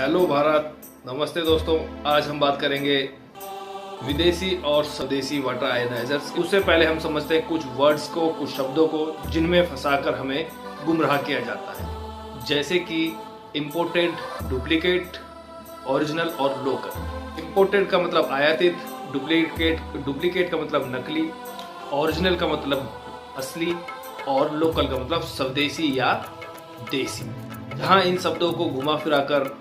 Hello Bharat, नमस्ते दोस्तों। आज हम बात करेंगे विदेशी और स्वदेशी वाटर आयनाइजर्स। उससे पहले हम समझते हैं कुछ वर्ड्स को, कुछ शब्दों को जिनमें फंसाकर हमें गुमराह किया जाता है, जैसे कि इम्पोर्टेड, डुप्लीकेट, ओरिजिनल और लोकल। इम्पोर्टेड का मतलब आयातित, डुप्लीकेट का मतलब नकली, ओरिजिनल का मतलब असली और लोकल का मतलब स्वदेशी या देसी। जहाँ इन शब्दों को घुमा फिराकर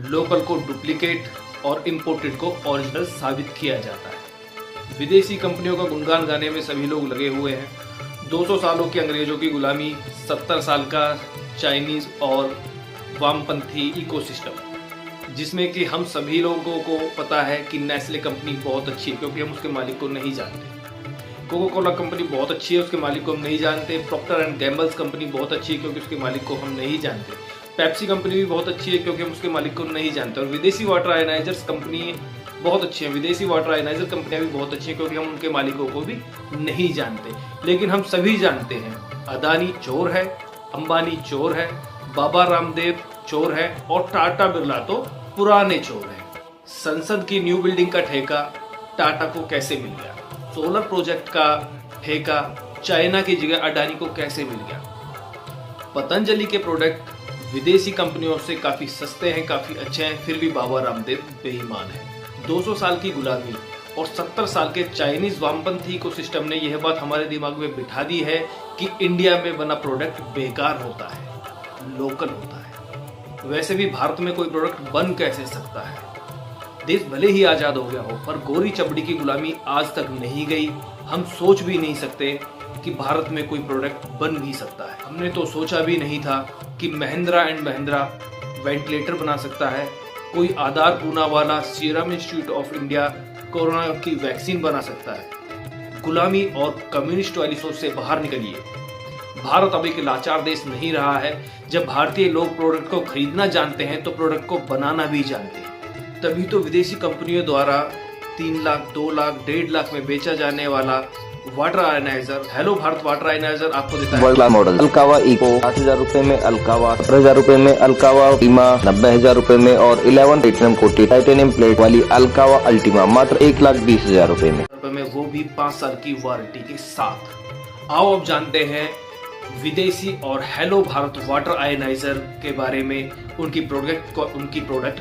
लोकल को डुप्लीकेट और इम्पोर्टेड को ओरिजिनल साबित किया जाता है। विदेशी कंपनियों का गुणगान गाने में सभी लोग लगे हुए हैं। 200 सालों की अंग्रेजों की गुलामी, 70 साल का चाइनीज और वामपंथी इकोसिस्टम, जिसमें कि हम सभी लोगों को पता है कि नेस्ले कंपनी बहुत अच्छी है क्योंकि हम उसके मालिक को नहीं जानते। कोका कोला कंपनी बहुत अच्छी है, उसके मालिक को हम नहीं जानते। प्रॉक्टर एंड गैम्बल्स कंपनी बहुत अच्छी है क्योंकि उसके मालिक को हम नहीं जानते। पेप्सी कंपनी भी बहुत अच्छी है क्योंकि हम उसके मालिक को नहीं जानते। और विदेशी वाटर आयनाइजर्स कंपनी बहुत अच्छी है, विदेशी वाटर आयनाइजर कंपनियां भी बहुत अच्छी है क्योंकि हम उनके मालिकों को भी नहीं जानते। लेकिन हम सभी जानते हैं अदानी चोर है, अंबानी चोर है, बाबा रामदेव चोर है और टाटा बिरला तो पुराने चोर है। संसद की न्यू बिल्डिंग का ठेका टाटा को कैसे मिल गया? सोलर प्रोजेक्ट का ठेका चाइना की जगह अडानी को कैसे मिल गया? पतंजलि के प्रोडक्ट विदेशी कंपनियों से काफी सस्ते हैं, काफी अच्छे हैं, फिर भी बाबा रामदेव बेईमान है। 200 साल की गुलामी और 70 साल के चाइनीज वामपंथी को सिस्टम ने यह बात हमारे दिमाग में बिठा दी है कि इंडिया में बना प्रोडक्ट बेकार होता है, लोकल होता है। वैसे भी भारत में कोई प्रोडक्ट बन कैसे सकता है? देश भले ही आजाद हो गया हो, पर गोरी चमड़ी की गुलामी आज तक नहीं गई। हम सोच भी नहीं सकते कि भारत में कोई प्रोडक्ट बन भी सकता है। हमने तो सोचा भी नहीं था कि महिंद्रा एंड महिंद्रा वेंटिलेटर बना सकता है, कोई आधार पूना वाला serum institute of India corona की वैक्सीन बना सकता है। गुलामी और कम्युनिस्ट वाली सोच से बाहर निकलिए। भारत अब एक लाचार देश नहीं रहा है। जब भारतीय लोग प्रोडक्ट को खरीदना जानते हैं तो प्रोडक्ट को बनाना भी जानते हैं। तभी तो विदेशी कंपनियों द्वारा 3 लाख, 2 लाख, 1.5 लाख में बेचा जाने वाला water ionizer hello Bharat water ionizer आपको देता है। वर्ल्ड क्लास मॉडल अल्कावा इको 8,000 रुपए में, अल्कावा 17,000 रुपए में, अल्कावा अल्टीमा 90,000 रुपए में और 11 प्लेटिनम कोटेड टाइटेनियम प्लेट वाली अल्कावा अल्टीमा मात्र 1,20,000 रुपए में, वो भी 5 साल की वारंटी के साथ। आओ अब जानते हैं विदेशी और हेलो भारत वाटर आयनाइजर के बारे में, उनकी प्रोडक्ट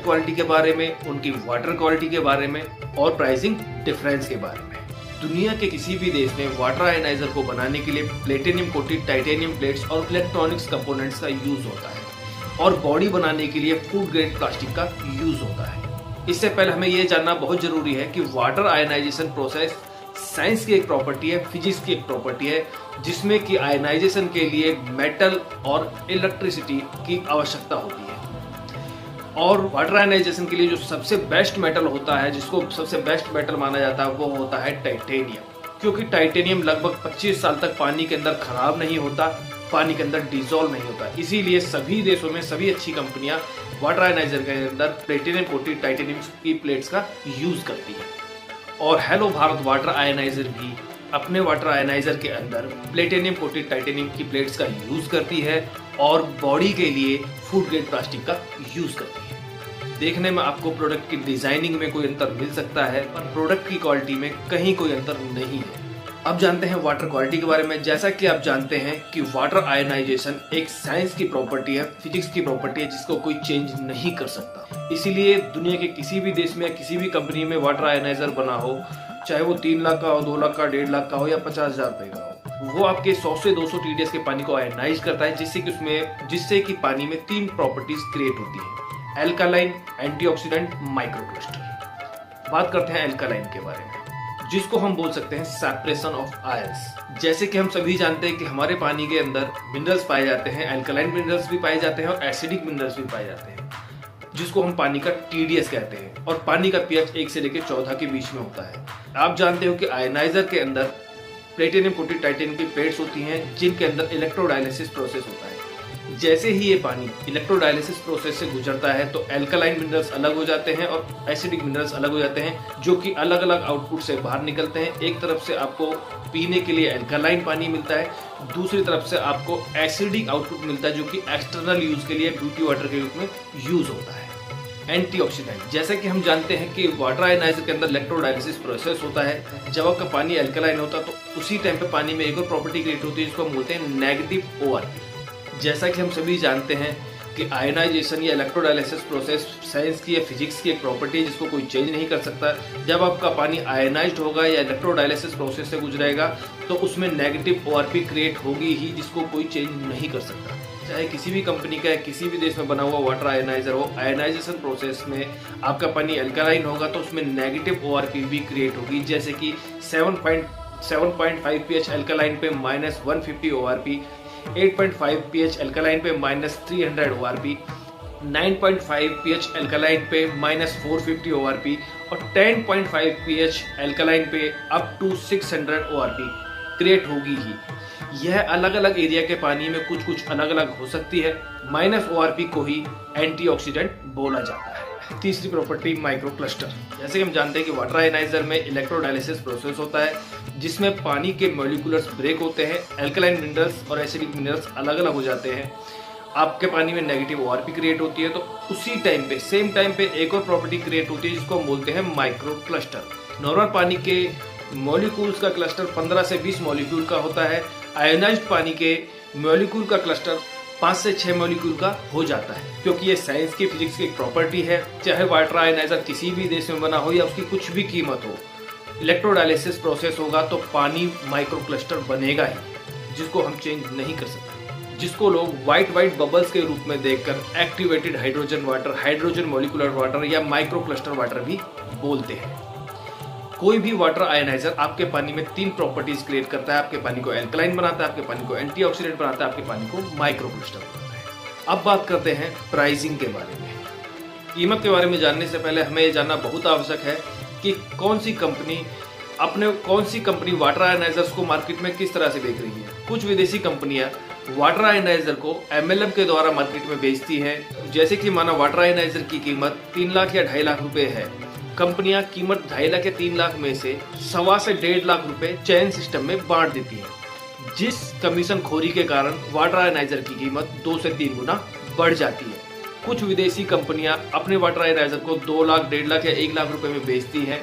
क्वालिटी के बारे में, उनकी वाटर क्वालिटी के बारे में और प्राइसिंग डिफरेंस के बारे में। दुनिया के किसी भी देश में वाटर आयनाइजर को बनाने के लिए प्लेटिनियम कोटेड टाइटेनियम प्लेट्स और इलेक्ट्रॉनिक्स कंपोनेंट्स का यूज होता है और बॉडी बनाने के लिए फूड ग्रेड प्लास्टिक का यूज होता है। इससे पहले हमें यह जानना बहुत जरूरी है कि वाटर आयनाइजेशन प्रोसेस साइंस की एक प्रॉपर्टी है, फिजिक्स की एक प्रॉपर्टी है, जिसमें कि आयनाइजेशन के लिए मेटल और इलेक्ट्रिसिटी की आवश्यकता होती है। और वाटर आयनाइजेशन के लिए जो सबसे बेस्ट मेटल होता है, जिसको सबसे बेस्ट मेटल माना जाता है, वो होता है टाइटेनियम। क्योंकि टाइटेनियम लगभग 25 साल तक पानी के अंदर खराब नहीं होता, पानी के अंदर डिसॉल्व नहीं होता। इसीलिए सभी देशों में सभी अच्छी कंपनियां वाटर आयनाइजर के अंदर प्लेटिनियम कोटेड टाइटेनियम की प्लेट्स का यूज करती है। और हेलो भारत वाटर आयनाइजर भी अपने वाटर आयनाइजर के अंदर प्लेटिनियम कोटेड टाइटेनियम की प्लेट्स का यूज करती है और बॉडी के लिए फूड ग्रेड प्लास्टिक का यूज करती है। देखने में आपको प्रोडक्ट की डिजाइनिंग में कोई अंतर मिल सकता है, पर प्रोडक्ट की क्वालिटी में कहीं कोई अंतर नहीं है। अब जानते हैं वाटर क्वालिटी के बारे में। जैसा कि आप जानते हैं कि वाटर आयनाइजेशन एक साइंस की प्रॉपर्टी है, फिजिक्स की प्रॉपर्टी है, जिसको कोई चेंज नहीं कर सकता। इसीलिए दुनिया के किसी भी देश में या किसी भी कंपनी में वाटर आयनाइजर बना हो, चाहे वो 3 लाख का हो, 2 लाख का, 1.5 लाख का हो या 50,000 रुपए का हो, वो आपके 100 से 200 TDS के पानी को आयनाइज करता है, जिससे कि पानी में 3 प्रॉपर्टीज क्रिएट होती है: एल्कालाइन, एंटीऑक्सीडेंट, माइक्रोक्लस्टर। बात करते हैं एल्कालाइन के बारे में, जिसको हम बोल सकते हैं सेपरेशन ऑफ आयंस। जैसे कि हम सभी जानते हैं कि हमारे पानी के अंदर मिनरल्स पाए जाते हैं, एल्कालाइन मिनरल्स भी पाए जाते हैं और एसिडिक मिनरल्स भी पाए जाते हैं, जिसको हम पानी का TDS कहते हैं। और पानी का pH 1 से लेकर 14 के बीच में होता है। आप जानते हो कि आयनाइजर के अंदर प्लेटिनियम कोटेड टाइटेनियम की प्लेट्स होती हैं, जिनके अंदर इलेक्ट्रोडायलिसिस प्रोसेस होता है। जैसे ही ये पानी इलेक्ट्रोडायलिसिस प्रोसेस से गुजरता है तो एल्कालाइन मिनरल्स अलग हो जाते हैं और एसिडिक मिनरल्स अलग हो जाते हैं, जो कि अलग अलग आउटपुट से बाहर निकलते हैं। एक तरफ से आपको पीने के लिए एल्कालाइन पानी मिलता है, दूसरी तरफ से आपको एसिडिक आउटपुट मिलता है, जो कि एक्सटर्नल यूज के लिए ब्यूटी वाटर के रूप में यूज होता है। एंटीऑक्सीडेंट। जैसे कि हम जानते हैं कि वाटर आयनाइजर के अंदर इलेक्ट्रोडायलिसिस प्रोसेस होता है। जब आपका पानी अल्कलाइन होता है तो उसी टाइम पे पानी में एक और प्रॉपर्टी क्रिएट होती है जिसको हम बोलते हैं नेगेटिव ओआरपी। जैसा कि हम सभी जानते हैं कि आयनाइजेशन या इलेक्ट्रोडायलिसिस प्रोसेस साइंस की या फिजिक्स की एक प्रॉपर्टी है जिसको कोई चेंज नहीं कर सकता। जब आपका पानी आयनाइज्ड होगा या इलेक्ट्रोडायलिसिस प्रोसेस से गुजरेगा तो उसमें नेगेटिव ओआरपी क्रिएट होगी ही, जिसको कोई चेंज नहीं कर सकता। चाहे किसी भी कंपनी का किसी भी देश में बना हुआ वाटर आयनाइजर हो, आयनाइजेशन प्रोसेस में आपका पानी अल्कलाइन होगा तो उसमें नेगेटिव ओआरपी भी क्रिएट होगी। जैसे कि 7.5 pH अल्कलाइन पे -150 ओआरपी, 8.5 pH अल्कलाइन पे -300 ओआरपी, 9.5 pH अल्कलाइन पे -450 ओआरपी और 10.5 pH अल्कलाइन पे अप टू 600 ओआरपी क्रिएट होगी ही। यह अलग अलग एरिया के पानी में कुछ अलग अलग हो सकती है। माइनस ओआरपी को ही एंटीऑक्सीडेंट बोला जाता है। तीसरी प्रॉपर्टी माइक्रो क्लस्टर। जैसे कि हम जानते हैं कि वाटर आयनाइजर में इलेक्ट्रोडायलिसिस प्रोसेस होता है जिसमें पानी के मॉलिक्यूल्स ब्रेक होते हैं, अल्कलाइन मिनरल्स और एसिडिक मिनरल्स अलग अलग हो जाते हैं। आपके पानी में नेगेटिव ओआरपी क्रिएट होती है तो उसी टाइम पे सेम टाइम पे एक और प्रॉपर्टी क्रिएट होती है जिसको हम बोलते हैं माइक्रो क्लस्टर। नॉर्मल पानी के मॉलिक्यूल्स का क्लस्टर 15 से 20 मॉलिक्यूल का होता है। आयोनाइज्ड पानी के मॉलिक्यूल का क्लस्टर 5 से 6 मॉलिक्यूल का हो जाता है, क्योंकि ये साइंस की फिजिक्स की एक प्रॉपर्टी है। चाहे वाटर आयनाइजर किसी भी देश में बना हो या उसकी कुछ भी कीमत हो, इलेक्ट्रोडायलिसिस प्रोसेस होगा तो पानी माइक्रो क्लस्टर बनेगा ही, जिसको हम चेंज नहीं कर सकते, जिसको लोग व्हाइट बबल्स के रूप में देखकर activated hydrogen water, hydrogen molecular water या माइक्रो क्लस्टर वाटर भी बोलते हैं। कोई भी वाटर आयनाइजर आपके पानी में 3 प्रॉपर्टीज क्रिएट करता है। आपके पानी को अल्कलाइन बनाता है, आपके पानी को एंटीऑक्सीडेंट बनाता है, आपके पानी को माइक्रो क्लस्टर बनाता है। अब बात करते हैं प्राइसिंग के बारे में। कीमत के बारे में जानने से पहले हमें ये जानना बहुत आवश्यक है कि कौन सी कंपनी वाटर आयनाइजर्स को मार्केट में किस तरह से बेच रही है। कुछ विदेशी कंपनियां वाटर आयनाइजर को MLM के द्वारा मार्केट में बेचती हैं। जैसे कि माना वाटर आयनाइजर की कीमत 3 लाख या 2.5 लाख रुपए है, कंपनियां कीमत 2.5 लाख या 3 लाख में से 1.25 से 1.5 लाख रुपए चैन सिस्टम में बांट देती है, जिस कमीशन खोरी के कारण वाटर आयनाइजर की कीमत 2 से 3 गुना बढ़ जाती है। कुछ विदेशी कंपनियां अपने वाटर आयनाइजर को 2 लाख, 1.5 लाख या 1 लाख रुपए में बेचती हैं।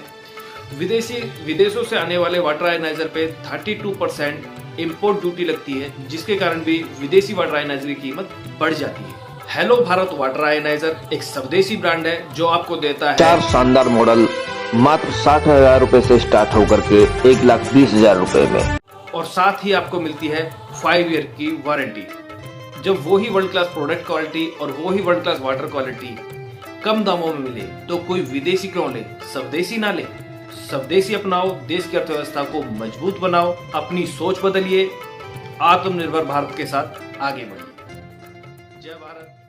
विदेशों से आने वाले वाटर आयनाइजर पे 32% इम्पोर्ट ड्यूटी लगती है, जिसके कारण भी विदेशी वाटर आयनाइजर की कीमत बढ़ जाती है। हेलो भारत वाटर आयनाइजर एक स्वदेशी ब्रांड है जो आपको देता है 4 शानदार मॉडल मात्र 60,000 रुपए से स्टार्ट होकर के 1,20,000 रुपए में, और साथ ही आपको मिलती है 5 ईयर की वारंटी। जब वो ही वर्ल्ड क्लास प्रोडक्ट क्वालिटी और वो ही वर्ल्ड क्लास वाटर क्वालिटी कम दामों में मिले तो कोई विदेशी क्यों ले, स्वदेशी ना ले। स्वदेशी अपनाओ, देश की अर्थव्यवस्था को मजबूत बनाओ, अपनी सोच बदलिए, आत्मनिर्भर भारत के साथ आगे बढ़िए। जय भारत।